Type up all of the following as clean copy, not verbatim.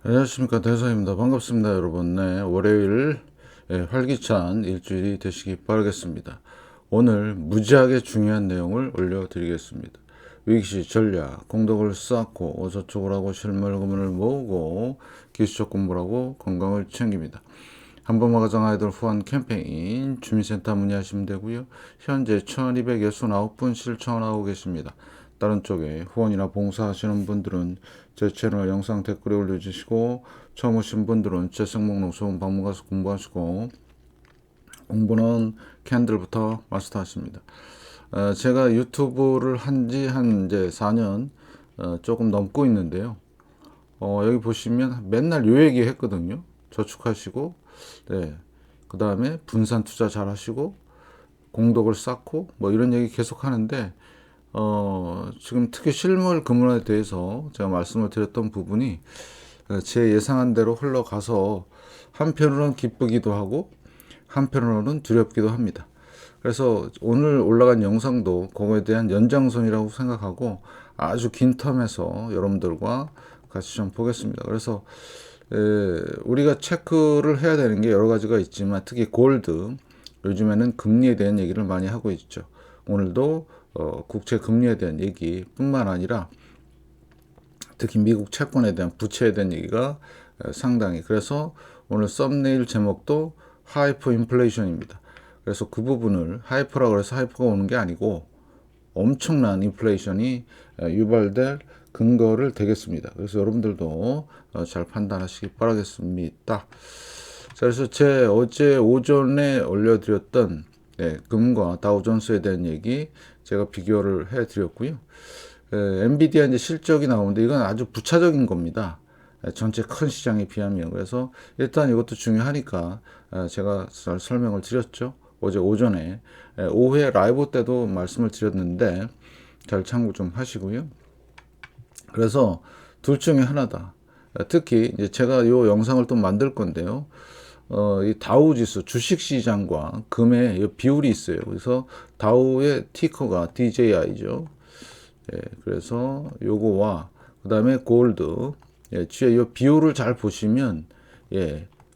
안녕하십니까, 대사입니다. 반갑습니다, 여러분. 네, 월요일 활기찬 일주일이 되시기 바라겠습니다. 오늘 무지하게 중요한 내용을 올려드리겠습니다. 위기시 전략, 공덕을 쌓고 저축을 하고 실물금을 모으고 기술적 공부를 하고 건강을 챙깁니다. 한번만 가정 아이들 후원 캠페인 주민센터 문의하시면 되고요. 현재 1269분 실천하고 계십니다. 다른 쪽에 후원이나 봉사하시는 분들은 제 채널 영상 댓글에 올려주시고, 처음 오신 분들은 재생 목록 소문 방문 가서 공부하시고, 공부는 캔들부터 마스터하십니다. 제가 유튜브를 한지 이제 4년 조금 넘고 있는데요. 여기 보시면 맨날 요 얘기 했거든요. 저축하시고, 네, 그 다음에 분산 투자 잘 하시고, 공덕을 쌓고, 뭐 이런 얘기 계속 하는데, 지금 특히 실물 금융에 대해서 제가 말씀을 드렸던 부분이 제 예상한 대로 흘러가서 한편으로는 기쁘기도 하고 한편으로는 두렵기도 합니다. 그래서 오늘 올라간 영상도 그거에 대한 연장선이라고 생각하고 아주 긴 텀에서 여러분들과 같이 좀 보겠습니다. 그래서 우리가 체크를 해야 되는 게 여러 가지가 있지만 특히 골드, 요즘에는 금리에 대한 얘기를 많이 하고 있죠. 오늘도 국채 금리에 대한 얘기뿐만 아니라 특히 미국 채권에 대한 부채에 대한 얘기가 상당히, 그래서 오늘 썸네일 제목도 하이퍼 인플레이션입니다. 그래서 그 부분을 하이퍼라고 해서 하이퍼가 오는 게 아니고 엄청난 인플레이션이 유발될 근거를 되겠습니다. 그래서 여러분들도 잘 판단하시기 바라겠습니다. 자, 그래서 제 어제 오전에 올려드렸던 금과 다우존스에 대한 얘기 제가 비교를 해드렸고요. 엔비디아 이제 실적이 나오는데 이건 아주 부차적인 겁니다. 전체 큰 시장에 비하면. 그래서 일단 이것도 중요하니까 제가 잘 설명을 드렸죠. 어제 오전에. 오후에 라이브 때도 말씀을 드렸는데 잘 참고 좀 하시고요. 그래서 둘 중에 하나다. 특히 이제 제가 이 영상을 또 만들 건데요. 이 다우지수 주식시장과 금의 비율이 있어요. 그래서 다우의 티커가 DJI죠. 그래서 요거와 그 다음에 골드, 이 비율을 잘 보시면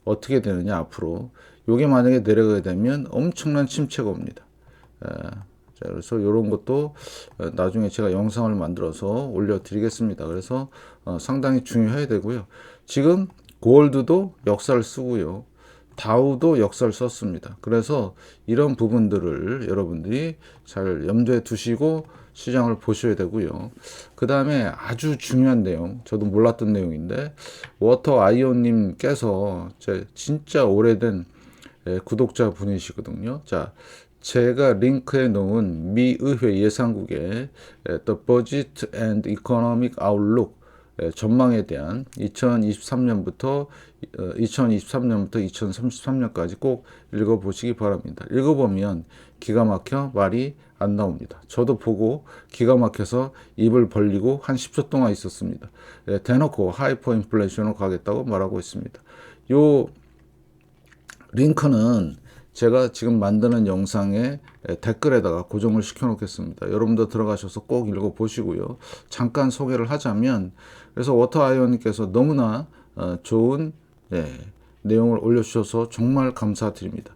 어떻게 되느냐 앞으로. 요게 만약에 내려가게 되면 엄청난 침체가 옵니다. 자, 그래서 이런 것도 나중에 제가 영상을 만들어서 올려드리겠습니다. 그래서 상당히 중요해야 되고요. 지금 골드도 역사를 쓰고요. 다우도 역사를 썼습니다. 그래서 이런 부분들을 여러분들이 잘 염두에 두시고 시장을 보셔야 되고요. 그 다음에 아주 중요한 내용, 저도 몰랐던 내용인데, 워터 아이오님께서 제 진짜 오래된 구독자 분이시거든요. 자, 제가 링크해 놓은 미 의회 예산국의 The Budget and Economic Outlook 전망에 대한 2023년부터 2033년까지 꼭 읽어보시기 바랍니다. 읽어보면 기가 막혀 말이 안 나옵니다. 저도 보고 기가 막혀서 입을 벌리고 한 10초 동안 있었습니다. 대놓고 하이퍼 인플레이션으로 가겠다고 말하고 있습니다. 요 링크는 제가 지금 만드는 영상에 댓글에다가 고정을 시켜 놓겠습니다. 여러분도 들어가셔서 꼭 읽어 보시고요. 잠깐 소개를 하자면, 그래서 워터 아이언님께서 너무나 좋은 내용을 올려주셔서 정말 감사드립니다.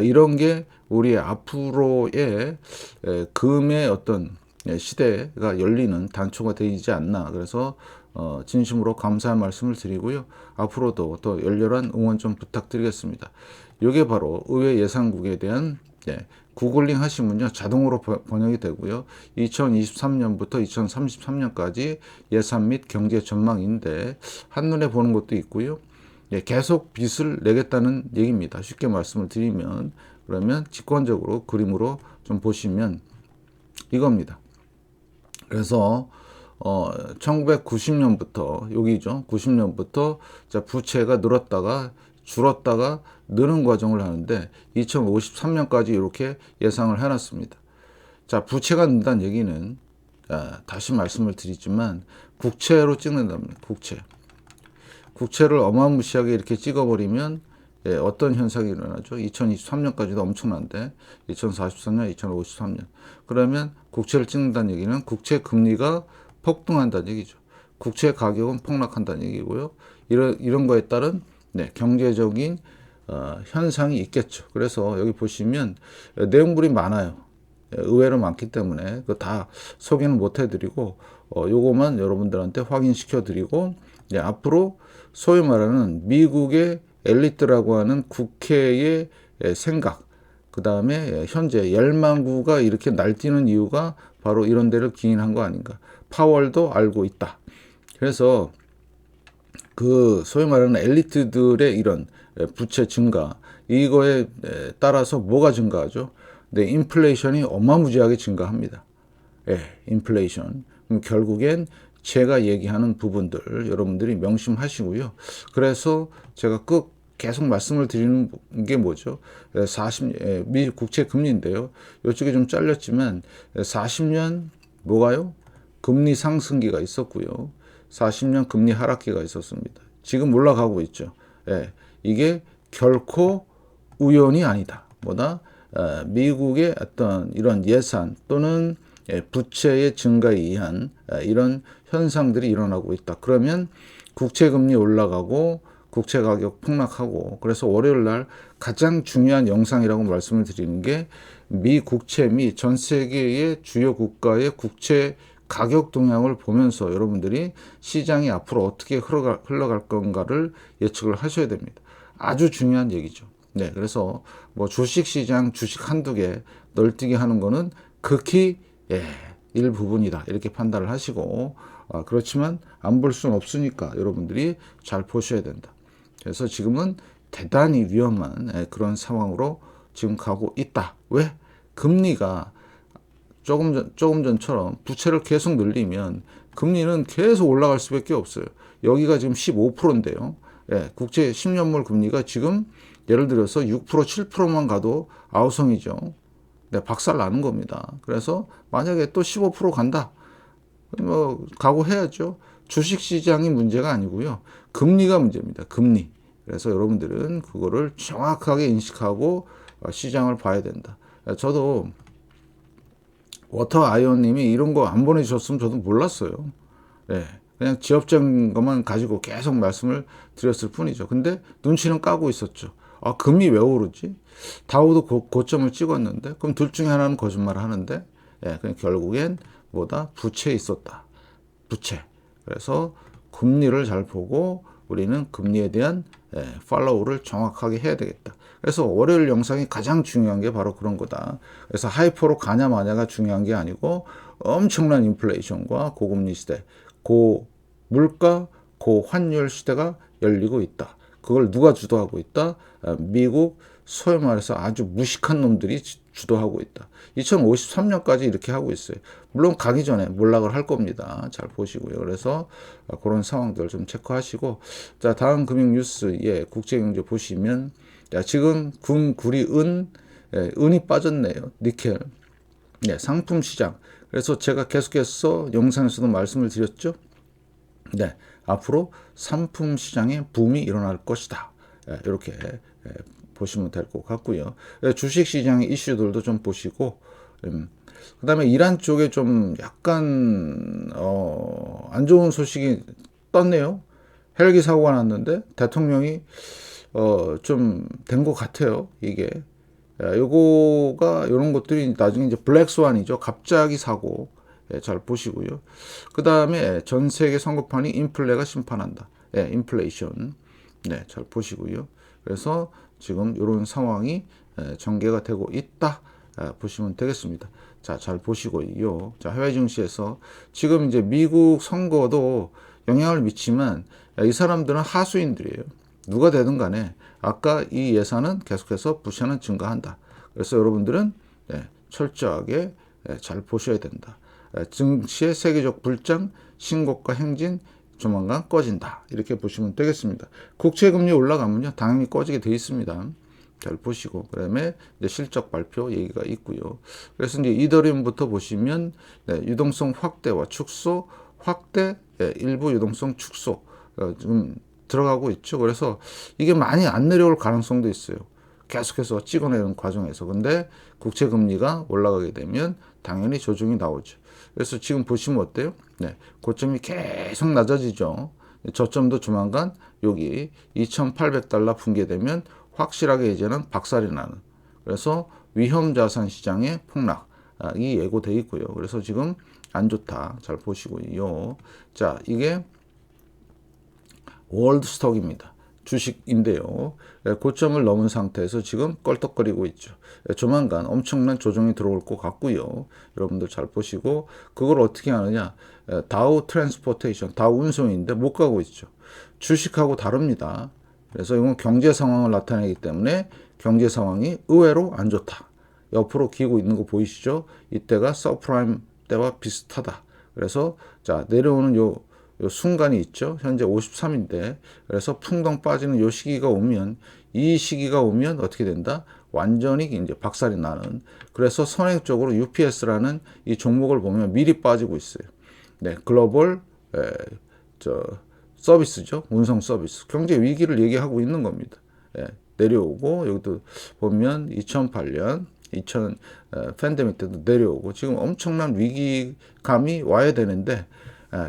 이런 게 우리 앞으로의 금의 어떤 시대가 열리는 단초가 되지 않나. 그래서 진심으로 감사의 말씀을 드리고요. 앞으로도 더 열렬한 응원 좀 부탁드리겠습니다. 이게 바로 의회 예산국에 대한 구글링 하시면요 자동으로 번역이 되고요. 2023년부터 2033년까지 예산 및 경제 전망인데 한눈에 보는 것도 있고요. 계속 빚을 내겠다는 얘기입니다. 쉽게 말씀을 드리면, 그러면 직관적으로 그림으로 좀 보시면 이겁니다. 그래서 1990년부터 여기죠. 90년부터 부채가 늘었다가 줄었다가 느는 과정을 하는데 2053년까지 이렇게 예상을 해놨습니다. 자, 부채가 는다는 얘기는 다시 말씀을 드리지만 국채로 찍는답니다. 국채를 어마무시하게 이렇게 찍어버리면 어떤 현상이 일어나죠? 2023년까지도 엄청난데 2044년, 2053년 그러면 국채를 찍는다는 얘기는 국채 금리가 폭등한다는 얘기죠. 국채 가격은 폭락한다는 얘기고요. 이런 거에 따른 경제적인 현상이 있겠죠. 그래서 여기 보시면 내용물이 많아요. 의외로 많기 때문에 그 다 소개는 못 해드리고 요거만 여러분들한테 확인시켜 드리고 앞으로 소위 말하는 미국의 엘리트라고 하는 국회의 생각, 그 다음에 현재 열망구가 이렇게 날뛰는 이유가 바로 이런 데를 기인한 거 아닌가. 파월도 알고 있다. 그래서 그 소위 말하는 엘리트들의 이런 부채 증가, 이거에 따라서 뭐가 증가하죠? 인플레이션이 어마무지하게 증가합니다. 인플레이션. 그럼 결국엔 제가 얘기하는 부분들 여러분들이 명심하시고요. 그래서 제가 계속 말씀을 드리는 게 뭐죠? 미 국채 금리인데요. 이쪽에 좀 잘렸지만 40년 뭐가요? 금리 상승기가 있었고요. 40년 금리 하락기가 있었습니다. 지금 올라가고 있죠. 이게 결코 우연이 아니다. 미국의 어떤 이런 예산 또는 부채의 증가에 의한 이런 현상들이 일어나고 있다. 그러면 국채 금리 올라가고 국채 가격 폭락하고, 그래서 월요일 날 가장 중요한 영상이라고 말씀을 드리는 게 미 국채 및 전 세계의 주요 국가의 국채 가격 동향을 보면서 여러분들이 시장이 앞으로 어떻게 흘러갈 건가를 예측을 하셔야 됩니다. 아주 중요한 얘기죠. 그래서 주식시장 주식 한두 개 널뛰게 하는 거는 극히 일부분이다. 이렇게 판단을 하시고, 그렇지만 안 볼 수는 없으니까 여러분들이 잘 보셔야 된다. 그래서 지금은 대단히 위험한 그런 상황으로 지금 가고 있다. 왜? 금리가 조금 전처럼 부채를 계속 늘리면 금리는 계속 올라갈 수밖에 없어요. 여기가 지금 15%인데요. 국제 10년물 금리가 지금 예를 들어서 6%, 7%만 가도 아우성이죠. 박살 나는 겁니다. 그래서 만약에 또 15% 간다. 각오해야죠. 주식시장이 문제가 아니고요. 금리가 문제입니다. 금리. 그래서 여러분들은 그거를 정확하게 인식하고 시장을 봐야 된다. 저도 워터 아이언님이 이런 거 안 보내주셨으면 저도 몰랐어요. 그냥 지엽적인 것만 가지고 계속 말씀을 드렸을 뿐이죠. 근데 눈치는 까고 있었죠. 금리 왜 오르지? 다우도 고점을 찍었는데, 그럼 둘 중에 하나는 거짓말을 하는데, 그냥 결국엔 부채에 있었다. 부채. 그래서 금리를 잘 보고 우리는 금리에 대한 팔로우를 정확하게 해야 되겠다. 그래서 월요일 영상이 가장 중요한 게 바로 그런 거다. 그래서 하이퍼로 가냐 마냐가 중요한 게 아니고 엄청난 인플레이션과 고금리 시대, 고물가, 고환율 시대가 열리고 있다. 그걸 누가 주도하고 있다? 미국 소위 말해서 아주 무식한 놈들이 주도하고 있다. 2053년까지 이렇게 하고 있어요. 물론 가기 전에 몰락을 할 겁니다. 잘 보시고요. 그래서 그런 상황들 좀 체크하시고, 자, 다음 금융 뉴스, 국제경제 보시면, 지금 금, 구리, 은이 빠졌네요. 니켈. 상품 시장. 그래서 제가 계속해서 영상에서도 말씀을 드렸죠. 앞으로 상품 시장의 붐이 일어날 것이다. 이렇게 보시면 될 것 같고요. 주식 시장의 이슈들도 좀 보시고, 그 다음에 이란 쪽에 좀 약간 안 좋은 소식이 떴네요. 헬기 사고가 났는데 대통령이 좀 된 것 같아요. 이게 요거가 이런 것들이 나중에 이제 블랙스완이죠. 갑자기 사고. 잘 보시고요. 그 다음에 전 세계 선거판이 인플레가 심판한다. 인플레이션. 잘 보시고요. 그래서 지금 이런 상황이 전개가 되고 있다. 보시면 되겠습니다. 자, 잘 보시고요. 자, 해외 증시에서 지금 이제 미국 선거도 영향을 미치면 이 사람들은 하수인들이에요. 누가 되든 간에 아까 이 예산은 계속해서 부채는 증가한다. 그래서 여러분들은 철저하게 잘 보셔야 된다. 증시의 세계적 불장, 신고가 행진 조만간 꺼진다. 이렇게 보시면 되겠습니다. 국채금리 올라가면요, 당연히 꺼지게 돼 있습니다. 잘 보시고, 그 다음에 이제 실적 발표 얘기가 있고요. 그래서 이제 이더리움부터 보시면 유동성 확대와 축소, 확대, 일부 유동성 축소 좀 들어가고 있죠. 그래서 이게 많이 안 내려올 가능성도 있어요. 계속해서 찍어내는 과정에서. 근데 국채금리가 올라가게 되면 당연히 조정이 나오죠. 그래서 지금 보시면 어때요? 고점이 계속 낮아지죠. 저점도 조만간 여기 2,800달러 붕괴되면 확실하게 이제는 박살이 나는, 그래서 위험 자산 시장의 폭락이 예고돼 있고요. 그래서 지금 안 좋다. 잘 보시고요. 자, 이게 월드 스톡입니다. 주식인데요. 고점을 넘은 상태에서 지금 껄떡거리고 있죠. 조만간 엄청난 조정이 들어올 것 같고요. 여러분들 잘 보시고, 그걸 어떻게 하느냐. 다우 트랜스포테이션, 다우 운송인데 못 가고 있죠. 주식하고 다릅니다. 그래서 이건 경제 상황을 나타내기 때문에 경제 상황이 의외로 안 좋다. 옆으로 기고 있는 거 보이시죠? 이때가 서프라임 때와 비슷하다. 그래서 자, 내려오는 요 순간이 있죠. 현재 53인데, 그래서 풍덩 빠지는 요 시기가 오면, 이 시기가 오면 어떻게 된다? 완전히 이제 박살이 나는. 그래서 선행적으로 UPS라는 이 종목을 보면 미리 빠지고 있어요. 네, 글로벌 서비스죠. 운송 서비스. 경제 위기를 얘기하고 있는 겁니다. 내려오고, 여기도 보면 2008년 팬데믹 때도 내려오고, 지금 엄청난 위기감이 와야 되는데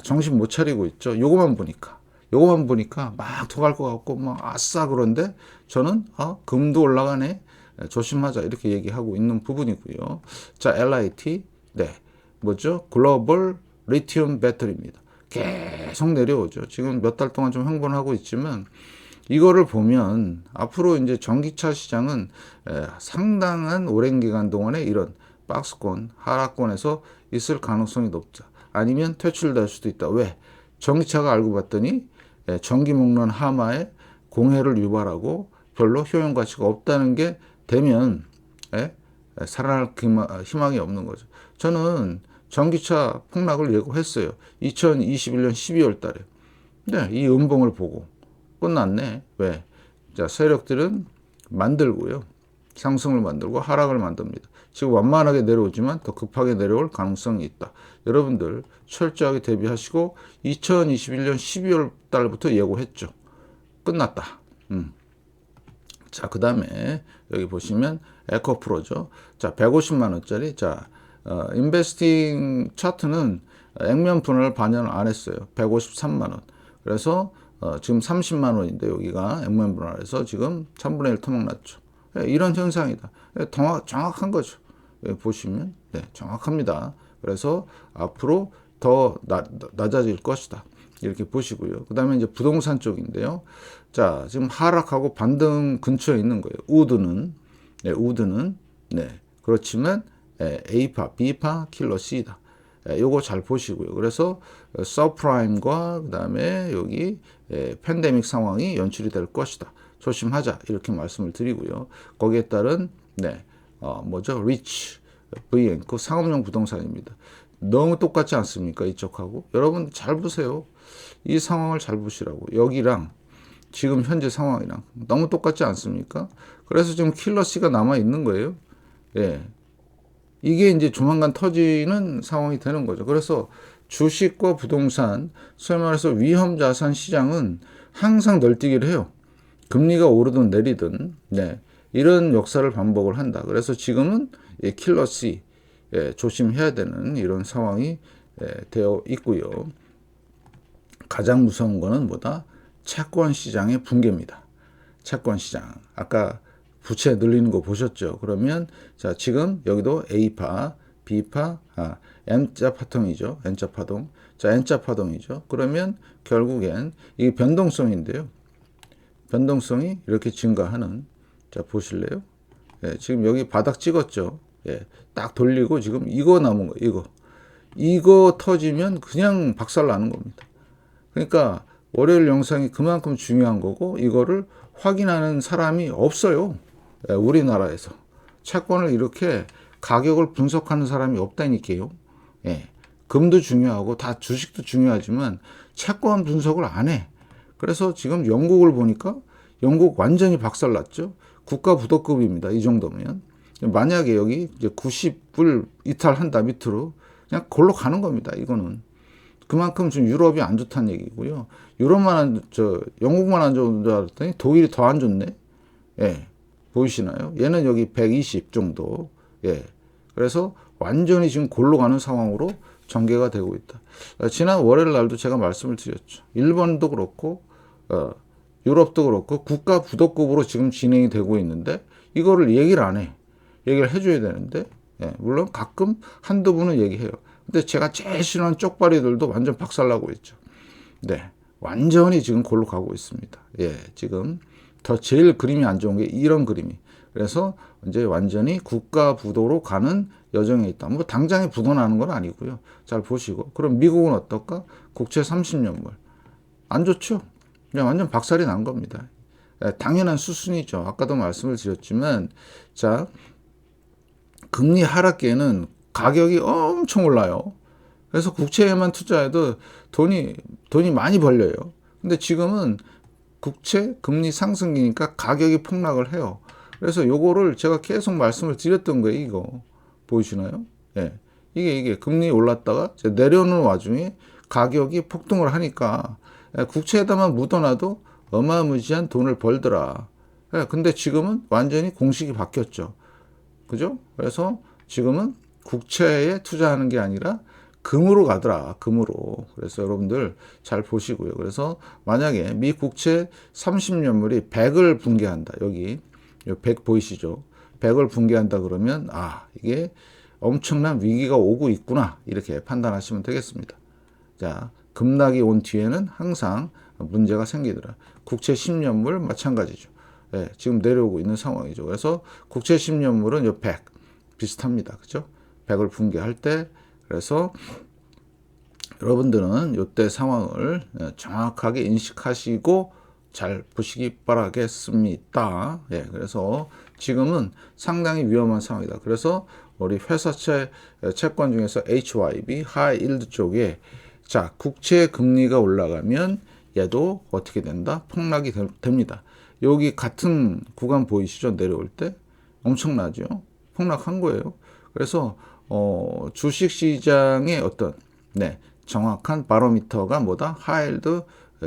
정신 못 차리고 있죠. 요거만 보니까 막 더 갈 것 같고 막 아싸. 그런데 저는 금도 올라가네, 조심하자, 이렇게 얘기하고 있는 부분이고요. 자, LIT, 네, 뭐죠? 글로벌 리튬 배터리입니다. 계속 내려오죠. 지금 몇 달 동안 좀 흥분하고 있지만, 이거를 보면 앞으로 이제 전기차 시장은 상당한 오랜 기간 동안에 이런 박스권, 하락권에서 있을 가능성이 높죠. 아니면 퇴출될 수도 있다. 왜? 전기차가 알고 봤더니 전기 먹는 하마에 공해를 유발하고 별로 효용 가치가 없다는 게 되면 살아날 희망이 없는 거죠. 저는 전기차 폭락을 예고했어요. 2021년 12월 달에. 네, 이 음봉을 보고 끝났네. 왜? 자, 세력들은 만들고요. 상승을 만들고 하락을 만듭니다. 지금 완만하게 내려오지만 더 급하게 내려올 가능성이 있다. 여러분들 철저하게 대비하시고, 2021년 12월 달부터 예고했죠. 끝났다. 자, 그 다음에 여기 보시면 에코프로죠. 자, 150만 원짜리. 자, 인베스팅 차트는 액면 분할 반영을 안 했어요. 153만 원. 그래서 지금 30만 원인데 여기가 액면 분할해서 지금 3분의 1 토막 났죠. 이런 현상이다. 정확한 거죠. 보시면 정확합니다. 그래서 앞으로 더 낮아질 것이다. 이렇게 보시고요. 그 다음에 이제 부동산 쪽인데요. 자, 지금 하락하고 반등 근처에 있는 거예요. 우드는 그렇지만 A파, B파, 킬러 C다. 요거 잘 보시고요. 그래서 서프라임과 그 다음에 여기 팬데믹 상황이 연출이 될 것이다. 조심하자, 이렇게 말씀을 드리고요. 거기에 따른 리치 VN, 그 상업용 부동산입니다. 너무 똑같지 않습니까? 이쪽하고. 여러분 잘 보세요. 이 상황을 잘 보시라고. 여기랑 지금 현재 상황이랑 너무 똑같지 않습니까? 그래서 지금 킬러 C가 남아 있는 거예요. 이게 이제 조만간 터지는 상황이 되는 거죠. 그래서 주식과 부동산, 소위 말해서 위험 자산 시장은 항상 널뛰기를 해요. 금리가 오르든 내리든, 이런 역사를 반복을 한다. 그래서 지금은 킬러 C, 조심해야 되는 이런 상황이 되어 있고요. 가장 무서운 거는 뭐다? 채권 시장의 붕괴입니다. 채권 시장. 아까 부채 늘리는 거 보셨죠? 그러면 자, 지금 여기도 A파, B파, M자 파동이죠. N자 파동. 자, N자 파동이죠. 그러면 결국엔 이게 변동성인데요. 변동성이 이렇게 증가하는. 자, 보실래요? 지금 여기 바닥 찍었죠. 딱 돌리고 지금 이거 남은 거, 이거 터지면 그냥 박살 나는 겁니다. 그러니까 월요일 영상이 그만큼 중요한 거고, 이거를 확인하는 사람이 없어요. 우리나라에서. 채권을 이렇게 가격을 분석하는 사람이 없다니까요. 금도 중요하고 다 주식도 중요하지만 채권 분석을 안 해. 그래서 지금 영국을 보니까 영국 완전히 박살났죠. 국가 부도급입니다. 이 정도면. 만약에 여기 이제 90불 이탈한다 밑으로, 그냥 골로 가는 겁니다. 이거는. 그만큼 지금 유럽이 안 좋다는 얘기고요. 영국만 안 좋은 줄 알았더니 독일이 더 안 좋네. 보이시나요? 얘는 여기 120 정도. 그래서 완전히 지금 골로 가는 상황으로 전개가 되고 있다. 지난 월요일 날도 제가 말씀을 드렸죠. 일본도 그렇고 유럽도 그렇고 국가 부도급으로 지금 진행이 되고 있는데 이거를 얘기를 안 해. 얘기를 해줘야 되는데 물론 가끔 한두 분은 얘기해요. 근데 제가 제일 싫어하는 쪽발이들도 완전 박살나고 있죠. 네, 완전히 지금 골로 가고 있습니다. 지금 더 제일 그림이 안 좋은 게 이런 그림이. 그래서 이제 완전히 국가 부도로 가는 여정에 있다. 뭐 당장에 부도 나는 건 아니고요. 잘 보시고. 그럼 미국은 어떨까? 국채 30년물. 안 좋죠? 그냥 완전 박살이 난 겁니다. 당연한 수순이죠. 아까도 말씀을 드렸지만, 자, 금리 하락기에는 가격이 엄청 올라요. 그래서 국채에만 투자해도 돈이 많이 벌려요. 근데 지금은 국채 금리 상승기니까 가격이 폭락을 해요. 그래서 요거를 제가 계속 말씀을 드렸던 거예요. 이거 보이시나요? 이게 금리 올랐다가 내려오는 와중에 가격이 폭등을 하니까 국채에다만 묻어놔도 어마무지한 돈을 벌더라. 근데 지금은 완전히 공식이 바뀌었죠. 그죠? 그래서 지금은 국채에 투자하는 게 아니라 금으로 가더라. 금으로. 그래서 여러분들 잘 보시고요. 그래서 만약에 미 국채 30년물이 100을 붕괴한다. 여기 100 보이시죠? 100을 붕괴한다 그러면 이게 엄청난 위기가 오고 있구나. 이렇게 판단하시면 되겠습니다. 자, 급락이 온 뒤에는 항상 문제가 생기더라. 국채 10년물 마찬가지죠. 지금 내려오고 있는 상황이죠. 그래서 국채 10년물은 100 비슷합니다. 그죠? 100을 붕괴할 때 그래서 여러분들은 이때 상황을 정확하게 인식하시고 잘 보시기 바라겠습니다. 그래서 지금은 상당히 위험한 상황이다. 그래서 우리 회사채 채권 중에서 HYB, 하이 일드 쪽에 자, 국채 금리가 올라가면 얘도 어떻게 된다? 폭락이 됩니다. 여기 같은 구간 보이시죠? 내려올 때 엄청나죠? 폭락한 거예요. 그래서 주식시장의 어떤 정확한 바로미터가 뭐다? 하이일드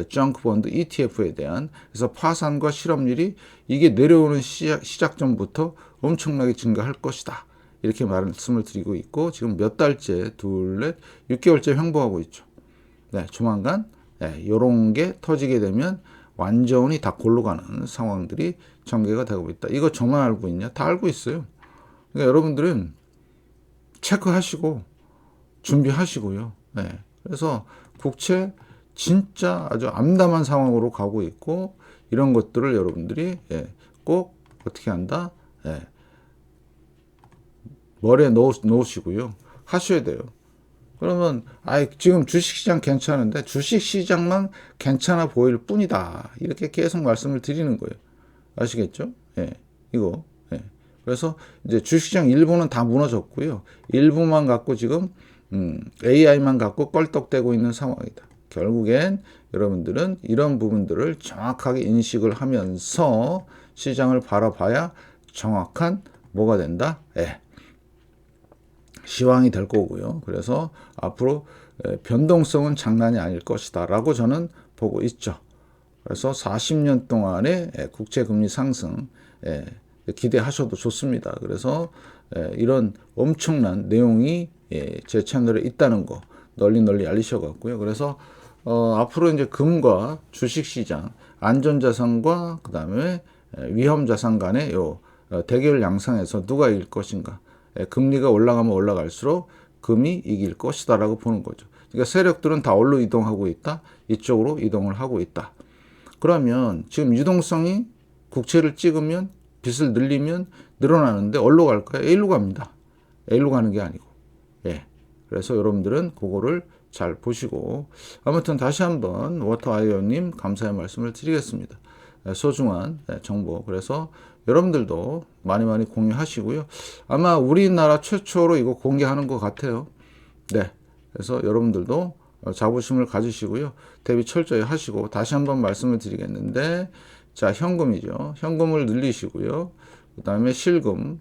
정크 본드 ETF에 대한 그래서 파산과 실업률이 이게 내려오는 시작 전부터 엄청나게 증가할 것이다. 이렇게 말씀을 드리고 있고 지금 몇 달째 6개월째 횡보하고 있죠. 조만간 이런 게 터지게 되면 완전히 다 골로 가는 상황들이 전개가 되고 있다. 이거 저만 알고 있냐? 다 알고 있어요. 그러니까 여러분들은 체크하시고 준비하시고요. 그래서 국채 진짜 아주 암담한 상황으로 가고 있고 이런 것들을 여러분들이 꼭 어떻게 한다? 머리에 넣으시고요. 하셔야 돼요. 그러면 지금 주식시장 괜찮은데 주식시장만 괜찮아 보일 뿐이다. 이렇게 계속 말씀을 드리는 거예요. 아시겠죠? 이거. 그래서 이제 주식시장 일부는 다 무너졌고요. 일부만 갖고 지금 AI만 갖고 껄떡대고 있는 상황이다. 결국엔 여러분들은 이런 부분들을 정확하게 인식을 하면서 시장을 바라봐야 정확한 뭐가 된다? 시황이 될 거고요. 그래서 앞으로 변동성은 장난이 아닐 것이다 라고 저는 보고 있죠. 그래서 40년 동안의 국채금리 상승 기대하셔도 좋습니다. 그래서 이런 엄청난 내용이 제 채널에 있다는 거 널리 알리셔갖고요. 그래서 앞으로 이제 금과 주식시장, 안전자산과 그 다음에 위험자산 간의 대결 양상에서 누가 이길 것인가. 금리가 올라가면 올라갈수록 금이 이길 것이다라고 보는 거죠. 그러니까 세력들은 다 어디로 이동하고 있다? 이쪽으로 이동을 하고 있다. 그러면 지금 유동성이 국채를 찍으면 빚을 늘리면 늘어나는데 어디로 갈까요? A로 갑니다. A로 가는 게 아니고. 그래서 여러분들은 그거를 잘 보시고 아무튼 다시 한번 워터아이어님 감사의 말씀을 드리겠습니다. 소중한 정보. 그래서 여러분들도 많이 공유하시고요. 아마 우리나라 최초로 이거 공개하는 것 같아요. 그래서 여러분들도 자부심을 가지시고요. 대비 철저히 하시고 다시 한번 말씀을 드리겠는데 자, 현금이죠. 현금을 늘리시고요. 그 다음에 실금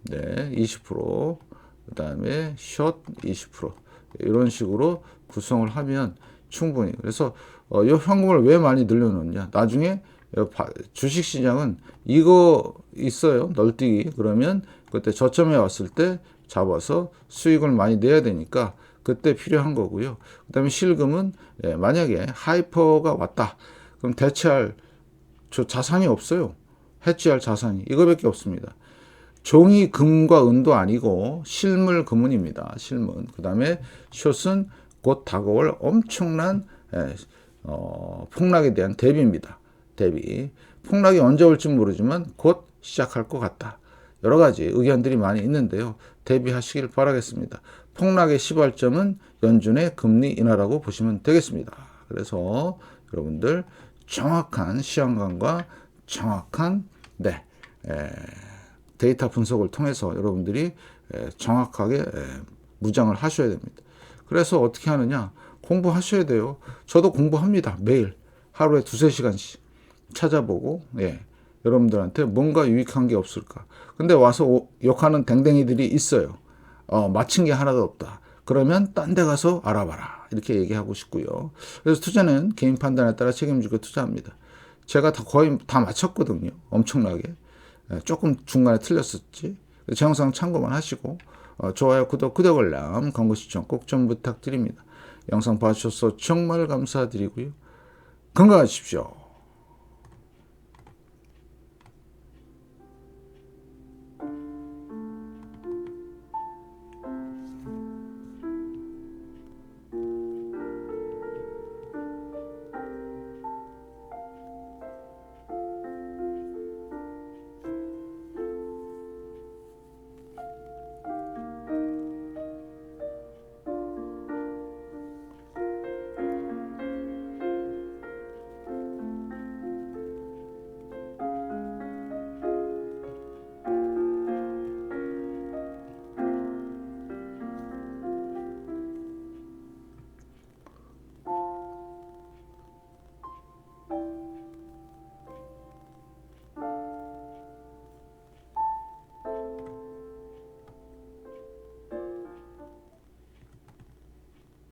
20%, 그 다음에 숏 20% 이런 식으로 구성을 하면 충분히. 그래서 이 현금을 왜 많이 늘려놓냐? 나중에 주식시장은 이거 있어요. 널뛰기. 그러면 그때 저점에 왔을 때 잡아서 수익을 많이 내야 되니까 그때 필요한 거고요. 그 다음에 실금은 만약에 하이퍼가 왔다. 그럼 대체할 자산이 없어요. 해지할 자산이 이거밖에 없습니다. 종이 금과 은도 아니고 실물 금은입니다. 실문. 그 다음에 숏은 곧 다가올 엄청난 폭락에 대한 대비입니다. 대비. 폭락이 언제 올지 모르지만 곧 시작할 것 같다. 여러 가지 의견들이 많이 있는데요. 대비하시길 바라겠습니다. 폭락의 시발점은 연준의 금리 인하라고 보시면 되겠습니다. 그래서 여러분들 정확한 시황감과 정확한 데이터 분석을 통해서 여러분들이 정확하게 무장을 하셔야 됩니다. 그래서 어떻게 하느냐? 공부하셔야 돼요. 저도 공부합니다. 매일 하루에 2-3시간씩 찾아보고 여러분들한테 뭔가 유익한 게 없을까. 근데 와서 욕하는 댕댕이들이 있어요. 맞힌 게 하나도 없다. 그러면 딴 데 가서 알아봐라. 이렇게 얘기하고 싶고요. 그래서 투자는 개인 판단에 따라 책임지고 투자합니다. 제가 거의 다 맞췄거든요. 엄청나게. 조금 중간에 틀렸었지. 제 영상 참고만 하시고 좋아요, 구독, 알람, 광고 시청 꼭 좀 부탁드립니다. 영상 봐주셔서 정말 감사드리고요. 건강하십시오.